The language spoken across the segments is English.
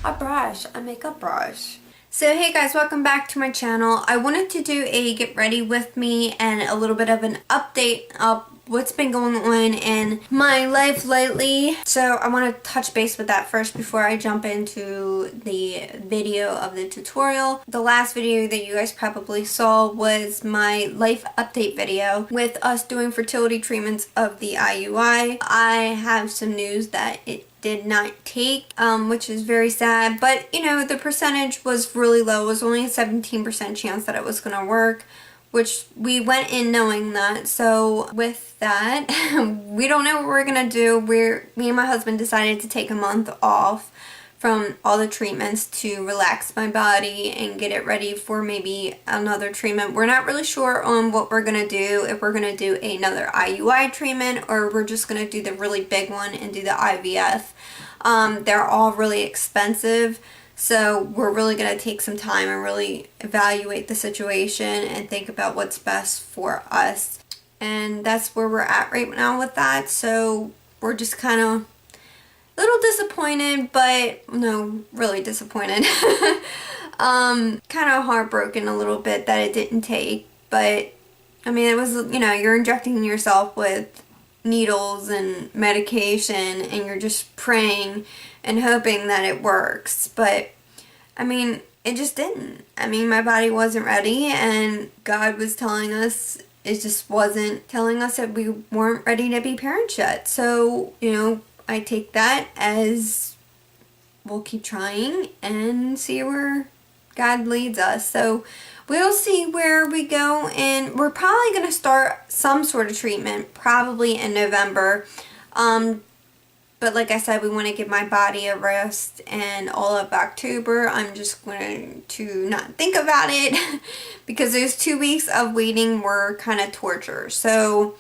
a makeup brush. So hey guys, welcome back to my channel. I wanted to do a get ready with me and a little bit of an update of what's been going on in my life lately. So I want to touch base with that first before I jump into the video of the tutorial. The last video that you guys probably saw was my life update video with us doing fertility treatments of the IUI. I have some news that it did not take, which is very sad, but you know, the percentage was really low. It was only a 17% chance that it was going to work, which we went in knowing that. So with that, we don't know what we're going to do. Me and my husband decided to take a month off from all the treatments to relax my body and get it ready for maybe another treatment. We're not really sure on what we're going to do, if we're going to do another IUI treatment or we're just going to do the really big one and do the IVF. They're all really expensive, so we're really going to take some time and really evaluate the situation and think about what's best for us. And that's where we're at right now with that. So we're just kind of a little disappointed, but no, really disappointed. Kind of heartbroken a little bit that it didn't take, but I mean, it was, you know, you're injecting yourself with needles and medication and you're just praying and hoping that it works, but I mean, it just didn't. I mean, my body wasn't ready and God was telling us, it just wasn't telling us that we weren't ready to be parents yet. So, you know, I take that as we'll keep trying and see where God leads us. So we'll see where we go, and we're probably going to start some sort of treatment probably in November. But like I said, we want to give my body a rest, and all of October I'm just going to not think about it because those 2 weeks of waiting were kind of torture. So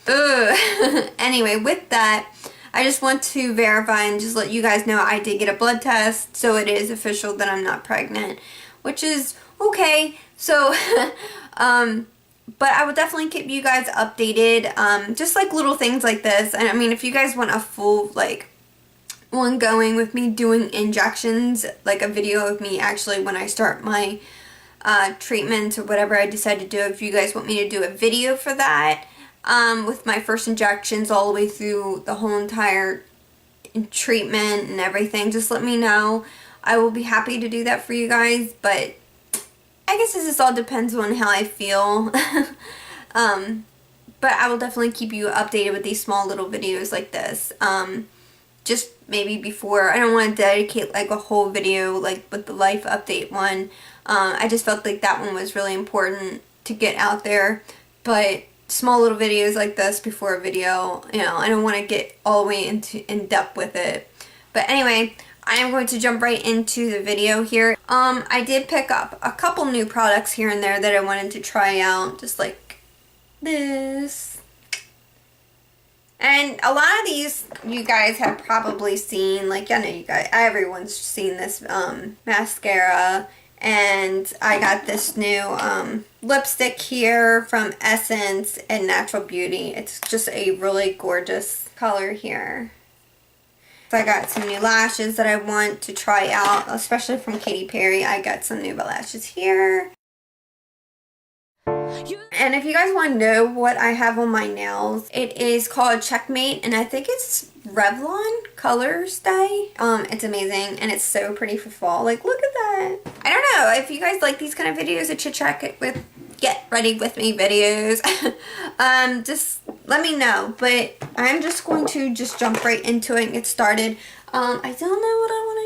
anyway, with that, I just want to verify and just let you guys know I did get a blood test, so it is official that I'm not pregnant, which is okay. So but I will definitely keep you guys updated, just like little things like this. And I mean, if you guys want a full like ongoing with me doing injections, like a video of me actually when I start my treatment or whatever I decide to do, if you guys want me to do a video for that, with my first injections all the way through the whole entire treatment and everything, just let me know. I will be happy to do that for you guys, but I guess this just all depends on how I feel. But I will definitely keep you updated with these small little videos like this. Just maybe before, I don't want to dedicate like a whole video like with the life update one. I just felt like that one was really important to get out there, but small little videos like this before a video, you know, I don't want to get all the way in depth with it. But anyway, I am going to jump right into the video here. I did pick up a couple new products here and there that I wanted to try out, just like this. And a lot of these you guys have probably seen, like, I know you guys, everyone's seen this mascara. And I got this new lipstick here from Essence and Natural Beauty. It's just a really gorgeous color here. So I got some new lashes that I want to try out, especially from Katy Perry. I got some new lashes here. And if you guys want to know what I have on my nails, it is called Checkmate, and I think it's Revlon Color Stay. It's amazing, and it's so pretty for fall. Like, look at that. I don't know if you guys like these kind of videos, a chit chat with get ready with me videos. Just let me know. But I'm just going to just jump right into it and get started. I don't know what I want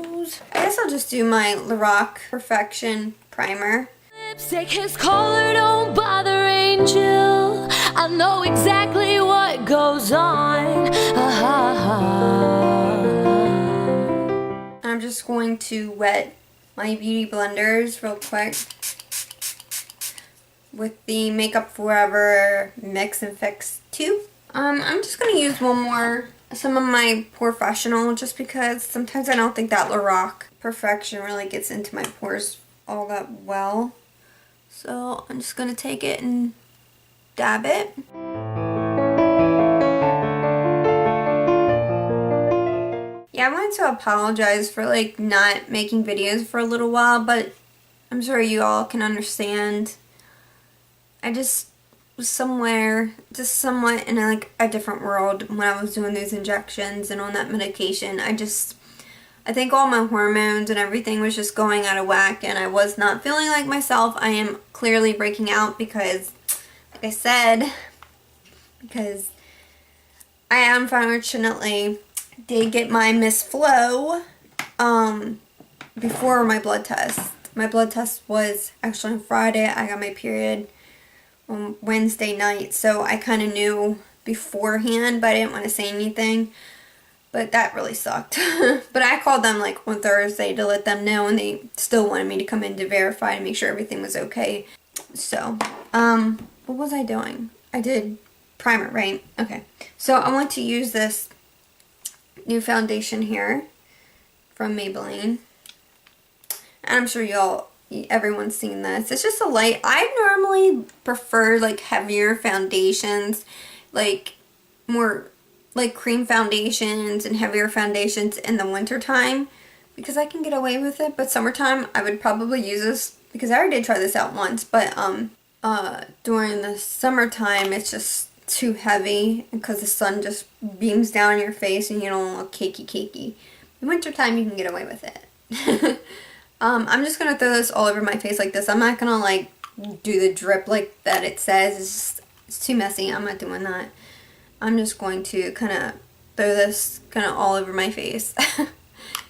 to use. I guess I'll just do my Lorac Perfection Primer. Lipstick, his color don't bother Angel. I know exactly what goes on. I'm just going to wet my beauty blenders real quick with the Makeup Forever Mix and Fix 2. I'm just going to use some of my Professional, just because sometimes I don't think that Lorac Perfection really gets into my pores all that well. So I'm just going to take it and dab it. Yeah, I wanted to apologize for like not making videos for a little while, but I'm sure you all can understand. I just was somewhere, just somewhat in like a different world when I was doing those injections and on that medication. I think all my hormones and everything was just going out of whack, and I was not feeling like myself. I am clearly breaking out because, like I said, because I unfortunately did get my misflow before my blood test. My blood test was actually on Friday. I got my period on Wednesday night, so I kind of knew beforehand, but I didn't want to say anything. But that really sucked. But I called them like on Thursday to let them know, and they still wanted me to come in to verify and make sure everything was okay. So, what was I doing? I did primer, right? Okay. So I want to use this new foundation here from Maybelline. And I'm sure everyone's seen this. It's just a light. I normally prefer like heavier foundations, like more like cream foundations and heavier foundations in the winter time because I can get away with it. But summertime, I would probably use this because I already did try this out once. But during the summertime, it's just too heavy because the sun just beams down on your face and you don't look cakey. In wintertime, you can get away with it. I'm just going to throw this all over my face like this. I'm not going to like do the drip like that it says. It's too messy. I'm not doing that. I'm just going to kind of throw this kind of all over my face.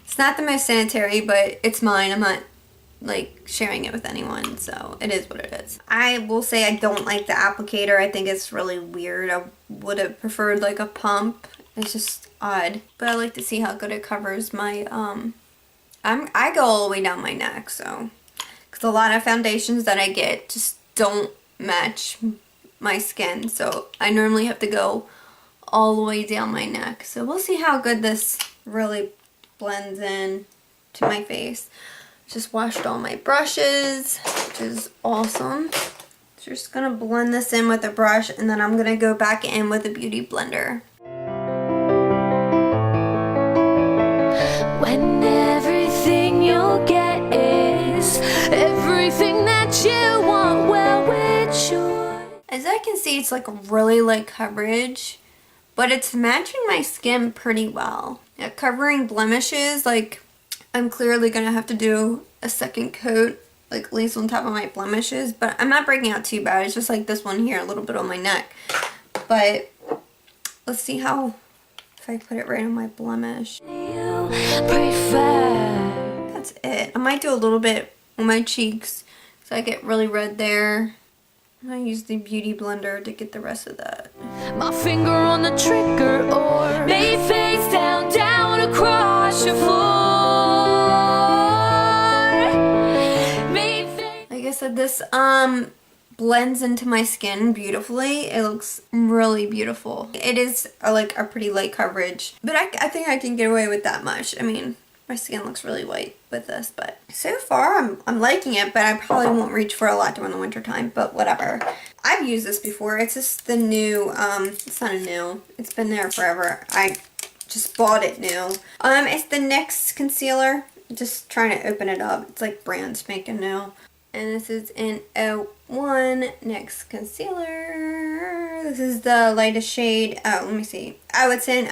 It's not the most sanitary, but it's mine. I'm not like sharing it with anyone, so it is what it is. I will say I don't like the applicator. I think it's really weird. I would have preferred like a pump. It's just odd. But I like to see how good it covers my I go all the way down my neck, so because a lot of foundations that I get just don't match my skin, so I normally have to go all the way down my neck. So we'll see how good this really blends in to my face. Just washed all my brushes, which is awesome. So just gonna blend this in with a brush, and then I'm gonna go back in with a beauty blender. When everything you'll get is everything that you want, well, which yours. As I can see, it's like really light coverage, but it's matching my skin pretty well. Yeah, covering blemishes, like I'm clearly gonna have to do a second coat, like at least on top of my blemishes, but I'm not breaking out too bad. It's just like this one here, a little bit on my neck. But let's see how, if I put it right on my blemish. You prefer. That's it. I might do a little bit on my cheeks so I get really red there. I'm gonna use the beauty blender to get the rest of that. My finger on the trigger, or lay face down, down across your floor. Like I said, this blends into my skin beautifully. It looks really beautiful. It is like a pretty light coverage, but I think I can get away with that much. I mean, my skin looks really white with this, but so far I'm liking it, but I probably won't reach for a lot during the winter time, but whatever. I've used this before. It's just the new, it's not a new, it's been there forever. I just bought it new. It's the NYX concealer. Just trying to open it up. It's like brand spanking new. And this is in 01 NYX concealer. This is the lightest shade. Oh, let me see. Oh, it's in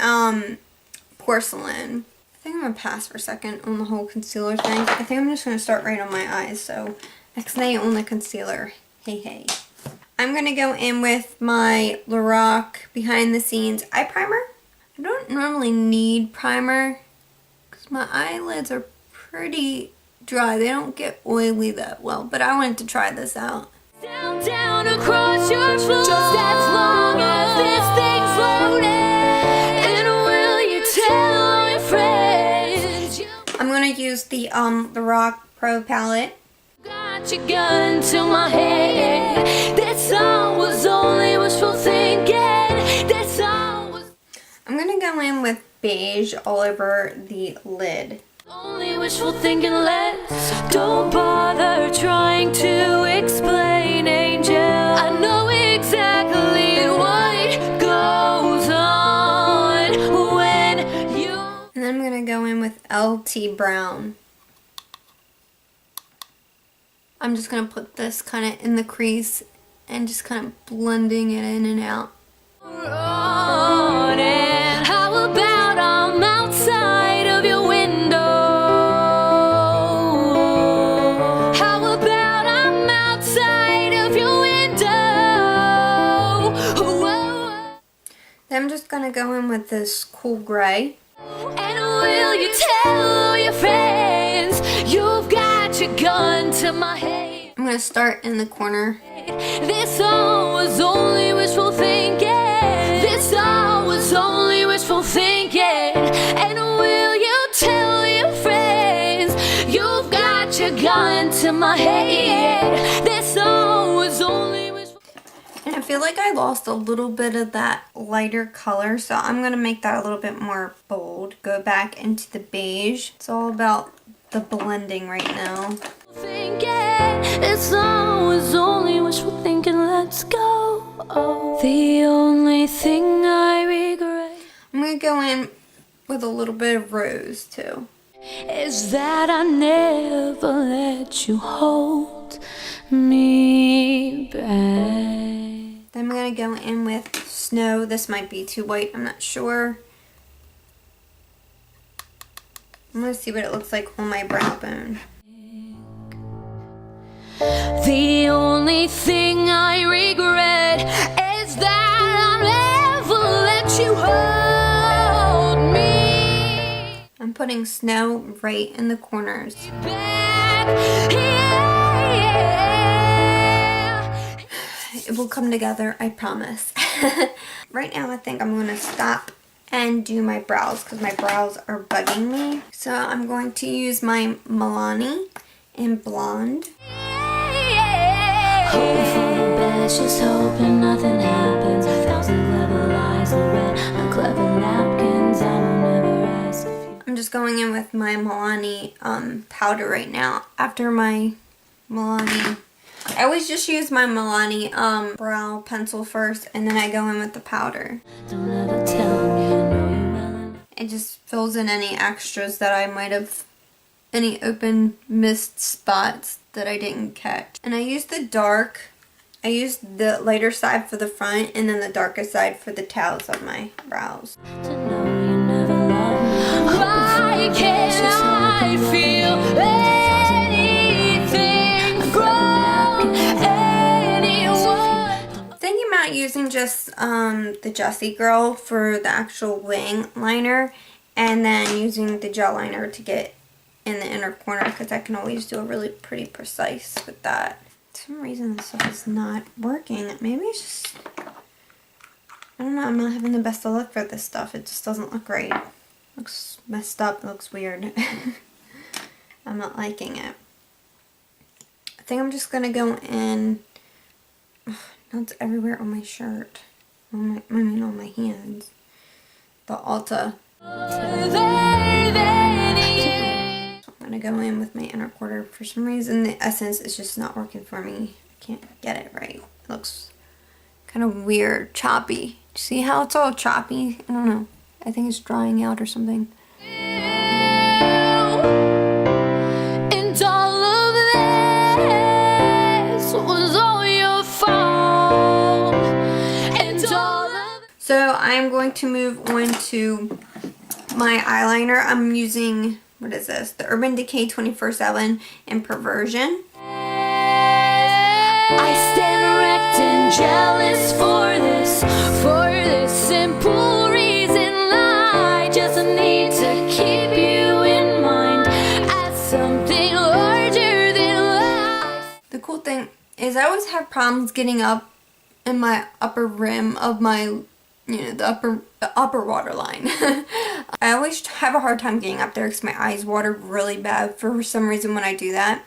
porcelain. I think I'm going to pass for a second on the whole concealer thing. I think I'm just going to start right on my eyes. So, X-Nay on the concealer. Hey. I'm going to go in with my Lorac Behind the Scenes Eye Primer. I don't normally need primer because my eyelids are pretty dry. They don't get oily that well, but I wanted to try this out. Down, down across your floor. Just as long as this thing's loaded. And will you tell your friends? I'm gonna use the Lorac Pro palette. Got your gun to my head. That song was only wishful thinking. That song was I'm gonna go in with beige all over the lid. only wishful thinking. Less. Don't bother trying to explain, angel. I know exactly what goes on when you. And then I'm gonna go melty brown. I'm just going to put this kind of in the crease and just kind of blending it in and out. How about I'm outside of your window? How about I'm outside of your window? Then I'm just going to go in with this cool gray. And will you tell your friends you've got your gun to my head? I'm going to start in the corner. This all was only wishful thinking. This all was only wishful thinking. And will you tell your friends you've got your gun to my head? This all was only wishful. And I feel like I lost a little bit of that lighter color, so I'm going to make that a little bit more bold. Go back into the beige. It's all about the blending right now. Thinking, this all was only wishful thinking. Let's go. Oh, the only thing I regret I'm going to go in with a little bit of rose too. is that I never let you hold me back. Then I'm going to go in with snow. This might be too white, I'm not sure. I'm going to see what it looks like on my brow bone. The only thing I regret is that I never let you hold me I'm putting snow right in the corners. back. Yeah. It will come together, I promise. Right now I think I'm going to stop and do my brows because my brows are bugging me. So I'm going to use my Milani in blonde. Hope for the best, just hoping nothing happens. 1,000 clever lies and red on clever napkins. I will never ask if you. I'm just going in with my Milani powder right now. After my Milani, I always just use my Milani brow pencil first, and then I go in with the powder. Don't ever tell me you know you melon. It just fills in any extras that I might have, any open missed spots that I didn't catch. And I use the dark, I use the lighter side for the front and then the darker side for the tails of my brows. To know you never loved me. Why can't I feel anything from anyone? Thinking about using just the Jessie Girl for the actual wing liner and then using the gel liner to get in the inner corner because I can always do a really pretty precise with that. For some reason this stuff is not working. Maybe it's just, I don't know, I'm not having the best of luck for this stuff. It just doesn't look right. It looks messed up, it looks weird. I'm not liking it. I think I'm just gonna go in, now it's everywhere on my shirt. On my hands. The Ulta. I'm gonna go in with my inner quarter. For some reason the essence is just not working for me. I can't get it right. It looks kind of weird, choppy. See how it's all choppy? I don't know. I think it's drying out or something. And all of this was all your fault. And all of So I'm going to move on to my eyeliner. I'm using, what is this? The Urban Decay 24/7 in Perversion. I stand erect and jealous for this simple reason. I just need to keep you in mind as something larger than life. The cool thing is I always have problems getting up in my upper rim of my, the upper waterline. I always have a hard time getting up there because my eyes water really bad for some reason when I do that.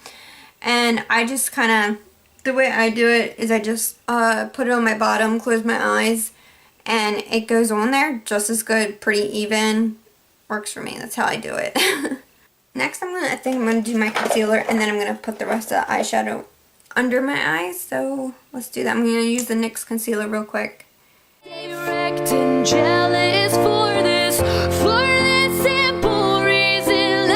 And I just kind of, the way I do it is I just put it on my bottom, close my eyes, and it goes on there just as good, pretty even. Works for me. That's how I do it. Next I think I'm going to do my concealer, and then I'm going to put the rest of the eyeshadow under my eyes. So let's do that. I'm going to use the NYX concealer real quick. Erect and jealous for this simple reason.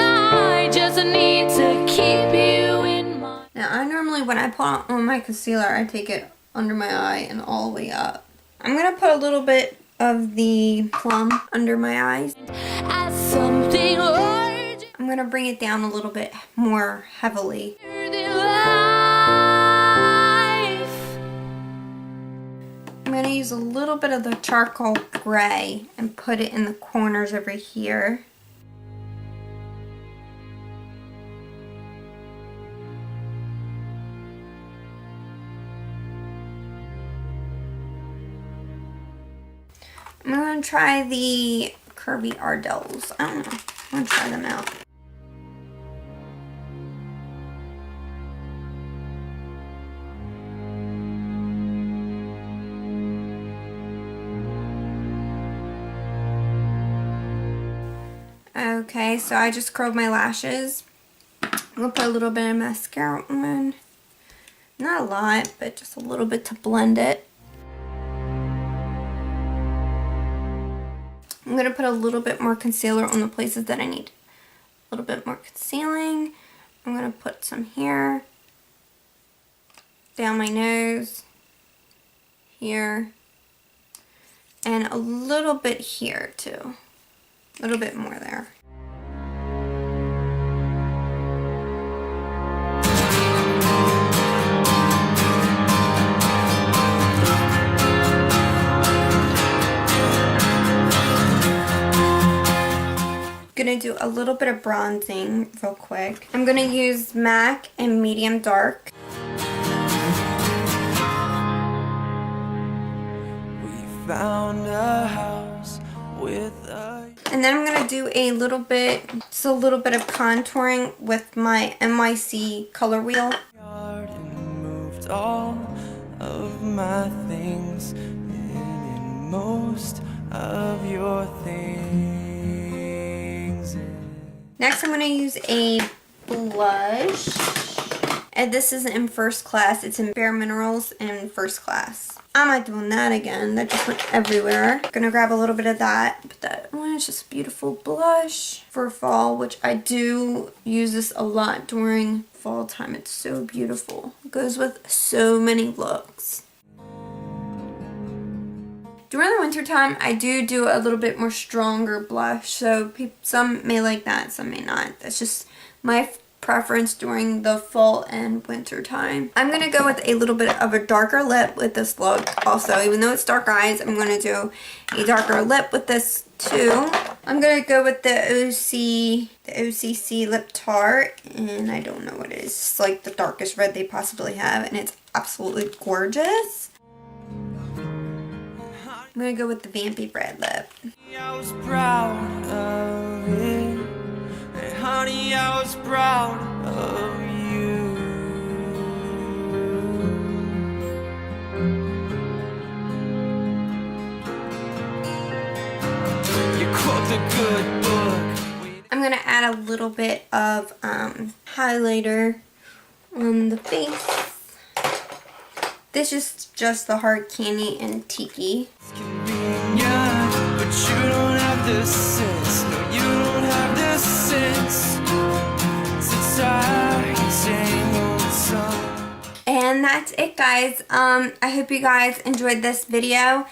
when I put on my concealer, I take it under my eye and all the way up. I'm going to put a little bit of the plum under my eyes. As something urgent I'm going to bring it down a little bit more heavily. in life. I'm going to use a little bit of the charcoal gray and put it in the corners over here. I'm going to try the Curvy Ardels. I don't know. I'm going to try them out. Okay, so I just curled my lashes. I'm going to put a little bit of mascara on. Not a lot, but just a little bit to blend it. I'm going to put a little bit more concealer on the places that I need a little bit more concealing. I'm going to put some here, down my nose, here, and a little bit here too. A little bit more there. Gonna do a little bit of bronzing real quick. I'm gonna use MAC in medium dark. We found a house with a... And then I'm gonna do a little bit, just a little bit of contouring with my NYC color wheel. yard and moved all of my things and most of your things. Next I'm going to use a blush, and this is in First Class. It's in Bare Minerals in First Class. I'm not doing that again. That just went everywhere. I'm going to grab a little bit of that. Put that on. It's just a beautiful blush for fall, which I do use this a lot during fall time. It's so beautiful. It goes with so many looks. During the winter time, I do a little bit more stronger blush, so some may like that, some may not. That's just my preference during the fall and winter time. I'm going to go with a little bit of a darker lip with this look also. Even though it's dark eyes, I'm going to do a darker lip with this too. I'm going to go with the OCC Lip Tart, and I don't know what it is. It's like the darkest red they possibly have, and it's absolutely gorgeous. I'm going to go with the Vampy Red Lip. I was proud of it. Hey, honey, I was proud of you. You quote the good book. I'm going to add a little bit of highlighter on the face. This is just the Hard Candy and Tiki. It's convenient, but you don't have the sense. No, you don't have the sense. Since I can sing old songs. And that's it, guys. I hope you guys enjoyed this video.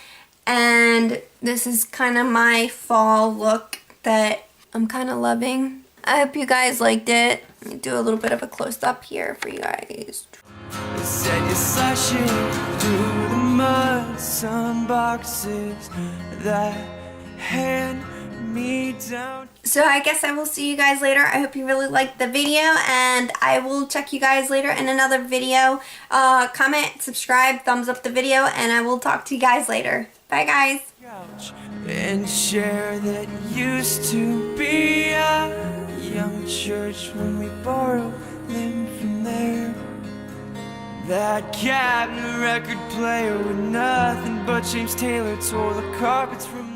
And this is kind of my fall look that I'm kind of loving. I hope you guys liked it. Let me do a little bit of a close-up here for you guys. They said you're slashing through the mud, some boxes that hand me down. So I guess I will see you guys later. I hope you really liked the video, and I will check you guys later in another video. Comment, subscribe, thumbs up the video, and I will talk to you guys later. Bye, guys. Couch and share that used to be a young church when we borrowed them from there. That cabinet record player with nothing but James Taylor tore the carpets from